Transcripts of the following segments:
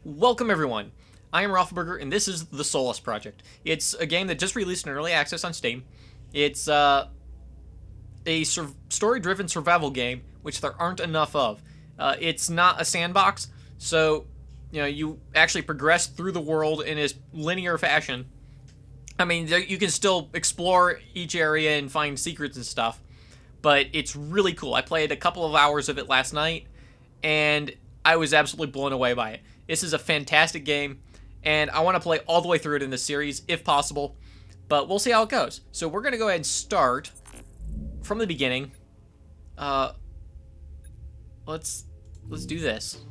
Welcome everyone. I am Rothenberger, and this is the Solus Project. It's a game that just released in early access on Steam. It's a story-driven survival game, which there aren't enough of. It's not a sandbox, so you actually progress through the world in a linear fashion. I mean, you can still explore each area and find secrets and stuff, but it's really cool. I played a couple of hours of it last night, and I was absolutely blown away by it. This is a fantastic game, and I want to play all the way through it in this series, if possible, but we'll see how it goes. So we're going to go ahead and start from the beginning. Let's do this.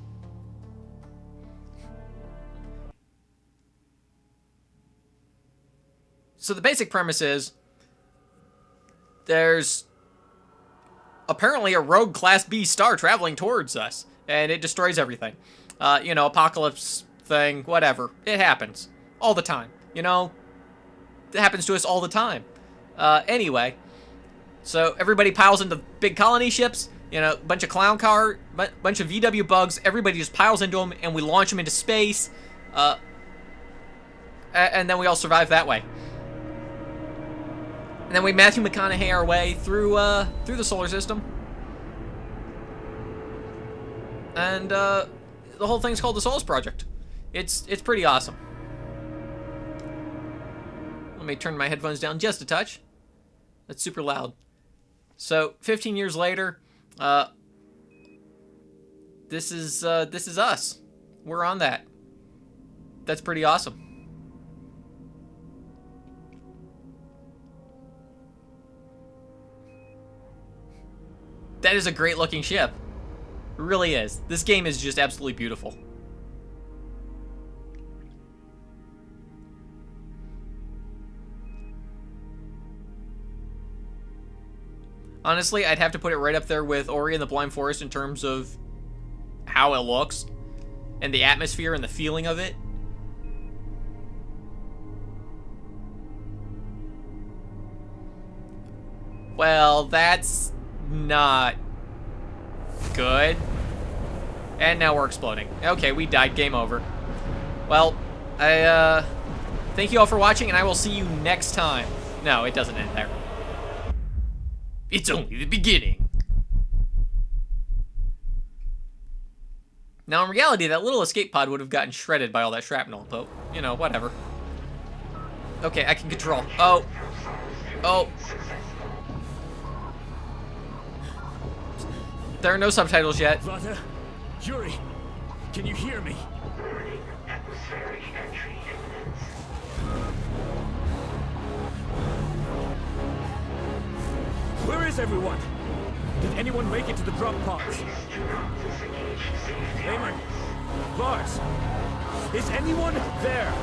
So the basic premise is there's apparently a rogue Class B star traveling towards us, and it destroys everything. Apocalypse thing, whatever. It happens. All the time. It happens to us all the time. Anyway, so everybody piles into big colony ships, bunch of bunch of VW bugs, everybody just piles into them, and we launch them into space, and then we all survive that way. And then we Matthew McConaughey our way through the solar system. And, the whole thing's called the Solus Project. It's pretty awesome. Let me turn my headphones down just a touch. That's super loud. So, 15 years later, this is us. We're on that. That's pretty awesome. That is a great looking ship. It really is. This game is just absolutely beautiful. Honestly, I'd have to put it right up there with Ori and the Blind Forest in terms of how it looks and the atmosphere and the feeling of it. Well, that's not good. And now we're exploding. Okay, we died. Game over. Well, I thank you all for watching, and I will see you next time. No, it doesn't end there. It's only the beginning. Now, in reality, that little escape pod would have gotten shredded by all that shrapnel, but, whatever. Okay, I can control. Oh. There are no subtitles yet. Vlada, Yuri, can you hear me? Where is everyone? Did anyone make it to the drop pods? Raymond, Lars, is anyone there?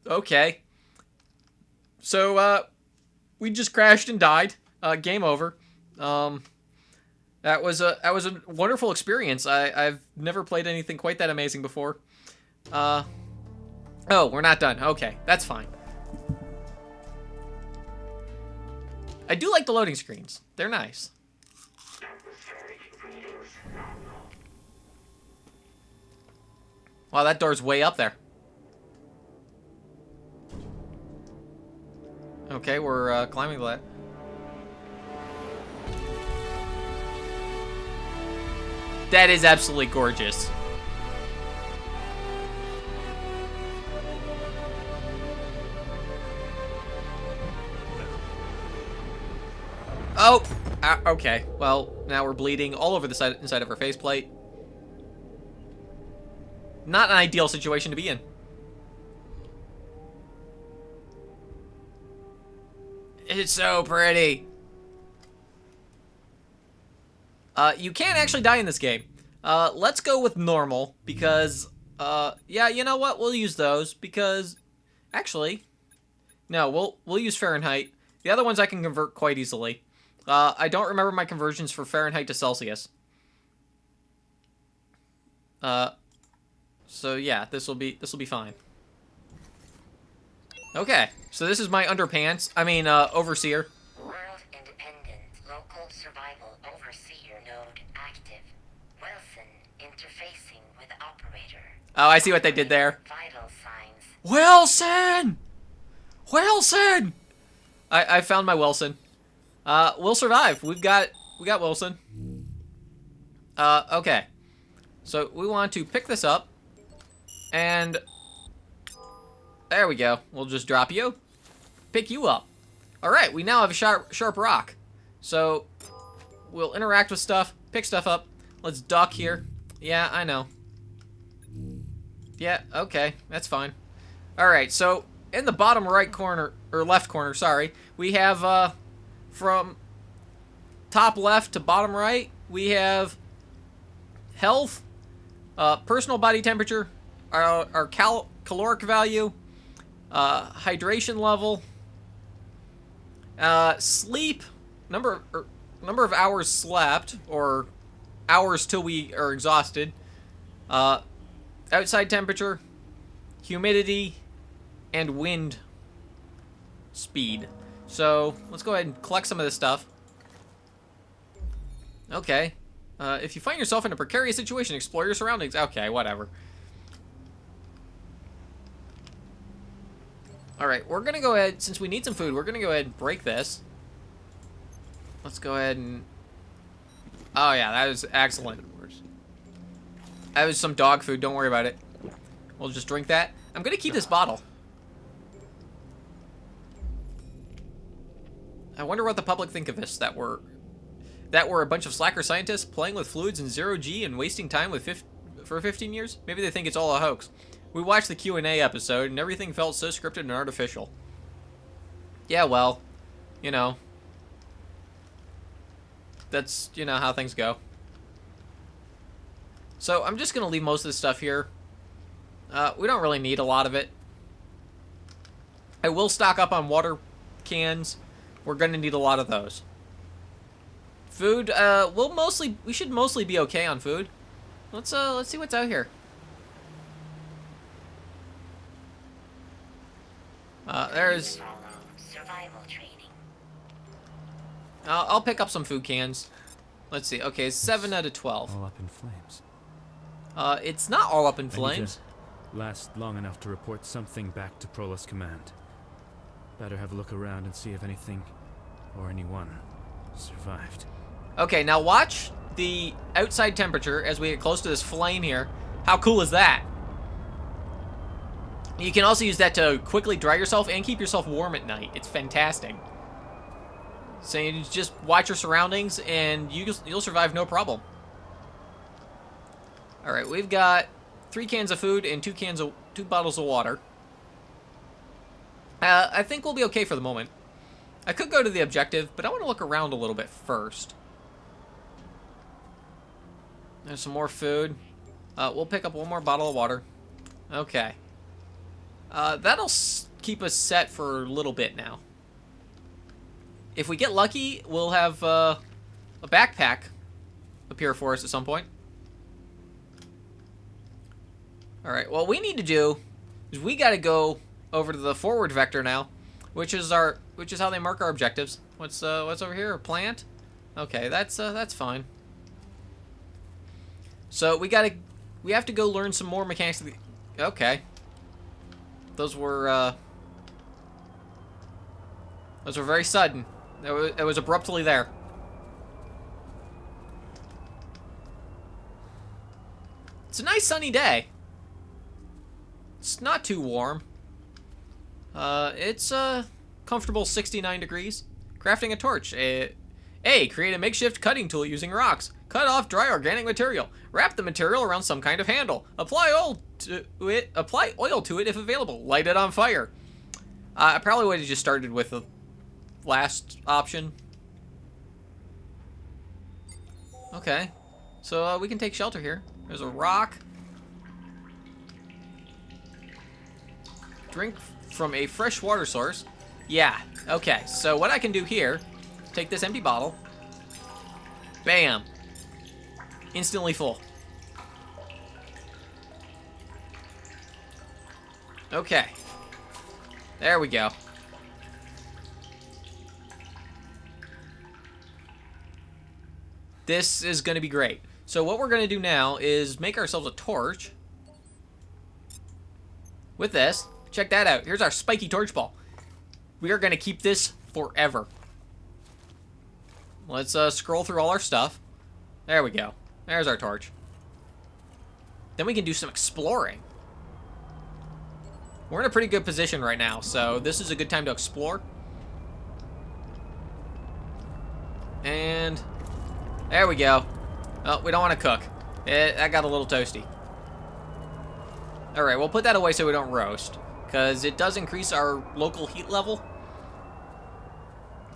Okay. So, we just crashed and died. Game over. That was a wonderful experience. I've never played anything quite that amazing before. Oh, we're not done. Okay, that's fine. I do like the loading screens. They're nice. Wow, that door's way up there. Okay, we're climbing the ladder. That is absolutely gorgeous. Oh! Okay, well, now we're bleeding all over the inside of our faceplate. Not an ideal situation to be in. It's so pretty. You can't actually die in this game. Let's go with normal, because, yeah, you know what? We'll use those, because, actually, no, we'll use Fahrenheit. The other ones I can convert quite easily. I don't remember my conversions for Fahrenheit to Celsius. So yeah, this will be fine. Okay, so this is my underpants. I mean, overseer. World independent local survival overseer node active. Wilson interfacing with operator. Oh, I see what they did there. Vital signs. Wilson! Wilson! I found my Wilson. We'll survive. We got Wilson. Okay. So we want to pick this up. And there we go. We'll just drop you. Pick you up. Alright, we now have a sharp rock. So we'll interact with stuff, pick stuff up. Let's dock here. Yeah, I know. Yeah, okay. That's fine. Alright, so in the bottom right corner, or left corner, sorry, we have, from top left to bottom right, we have health, personal body temperature, our caloric value, hydration level, sleep, number of hours slept, or hours till we are exhausted, outside temperature, humidity, and wind speed. So let's go ahead and collect some of this stuff. Okay. If you find yourself in a precarious situation, explore your surroundings. Okay, whatever. Alright, we're gonna go ahead, since we need some food, we're gonna go ahead and break this. Let's go ahead and... Oh yeah, that was excellent. That was some dog food, don't worry about it. We'll just drink that. I'm gonna keep this bottle. I wonder what the public think of this, that we're a bunch of slacker scientists playing with fluids in zero-G and wasting time with for 15 years? Maybe they think it's all a hoax. We watched the Q&A episode, and everything felt so scripted and artificial. Yeah, well, you know. That's, you know, how things go. So, I'm just going to leave most of this stuff here. We don't really need a lot of it. I will stock up on water cans. We're going to need a lot of those. Food, we should mostly be okay on food. Let's see what's out here. There's... Survival training. I'll pick up some food cans. Let's see. Okay, 7 out of 12. All up in flames. It's not all up in I need flames. to last long enough to report something back to Prolus Command. Better have a look around and see if anything or anyone survived. Okay, now watch the outside temperature as we get close to this flame here. How cool is that? You can also use that to quickly dry yourself and keep yourself warm at night. It's fantastic. So you just watch your surroundings and you'll survive no problem. Alright, we've got 3 cans of food and 2 bottles of water. I think we'll be okay for the moment. I could go to the objective, but I want to look around a little bit first. There's some more food. We'll pick up 1 more bottle of water. Okay. That'll keep us set for a little bit now. If we get lucky, we'll have a backpack appear for us at some point. Alright, what we need to do is we gotta go over to the forward vector now, which is how they mark our objectives. What's over here? A plant? Okay, that's fine. So we have to go learn some more mechanics of the... Okay. Those were very sudden. It was abruptly there. It's a nice sunny day. It's not too warm. It's a comfortable 69 degrees. Crafting a torch. A. Create a makeshift cutting tool using rocks. Cut off dry organic material. Wrap the material around some kind of handle. Apply oil to it if available. Light it on fire. I probably would have just started with the last option. Okay. So we can take shelter here. There's a rock. Drink from a fresh water source. Yeah. Okay. So what I can do here, take this empty bottle. Bam. Instantly full. Okay. There we go. This is going to be great. So what we're going to do now is make ourselves a torch. With this. Check that out. Here's our spiky torch ball. We are going to keep this forever. Let's scroll through all our stuff. There we go. There's our torch. Then we can do some exploring. We're in a pretty good position right now, so this is a good time to explore. And there we go. Oh, we don't want to cook. That got a little toasty. Alright, we'll put that away so we don't roast, because it does increase our local heat level.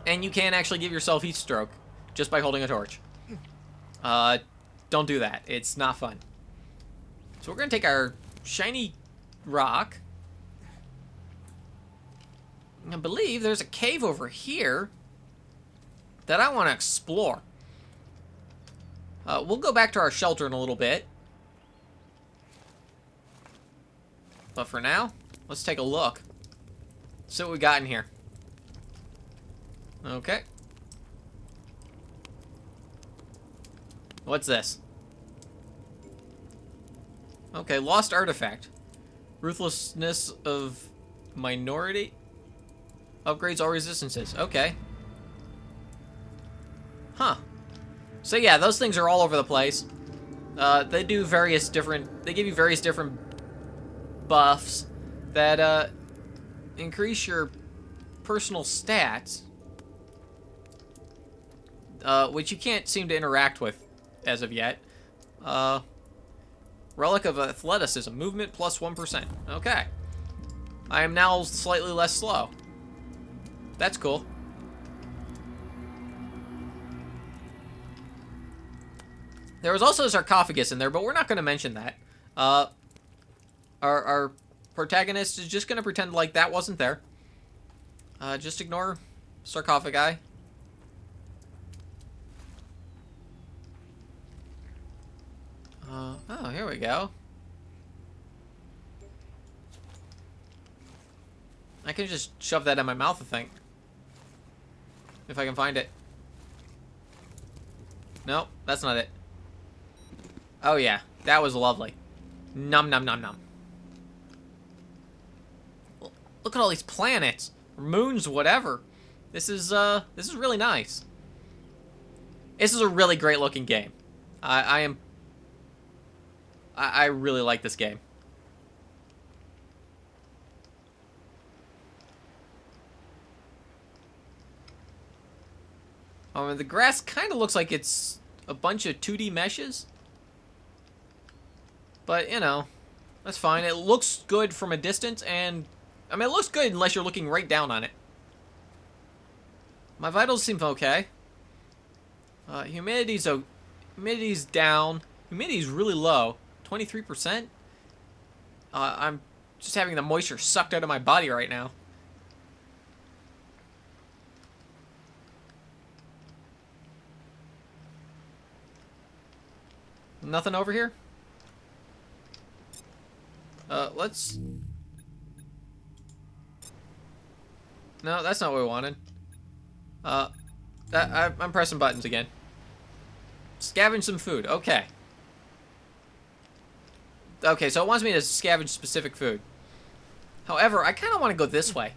And you can actually give yourself heat stroke just by holding a torch. Don't do that. It's not fun. So we're going to take our shiny rock. I believe there's a cave over here that I want to explore. We'll go back to our shelter in a little bit. But for now, let's take a look. See what we got in here. Okay. What's this? Okay, lost artifact. Ruthlessness of minority. Upgrades all resistances. Okay. Huh. So yeah, those things are all over the place. They do various different... They give you various different buffs that increase your personal stats. Which you can't seem to interact with as of yet. Relic of athleticism. Movement plus 1%. Okay. I am now slightly less slow. That's cool. There was also a sarcophagus in there, but we're not going to mention that. Our protagonist is just going to pretend like that wasn't there. Just ignore sarcophagi. Oh, here we go. I can just shove that in my mouth, I think. If I can find it. Nope, that's not it. Oh yeah, that was lovely. Num num num num. Look at all these planets, moons, whatever. This is really nice. This is a really great looking game. I really like this game. The grass kind of looks like it's a bunch of 2D meshes. But, you know, that's fine. It looks good from a distance, and... I mean, it looks good unless you're looking right down on it. My vitals seem okay. Humidity's down. Humidity's really low. 23%? I'm just having the moisture sucked out of my body right now. Nothing over here? Let's... No, that's not what we wanted. I'm pressing buttons again. Scavenge some food. Okay. Okay, so it wants me to scavenge specific food. However, I kind of want to go this way.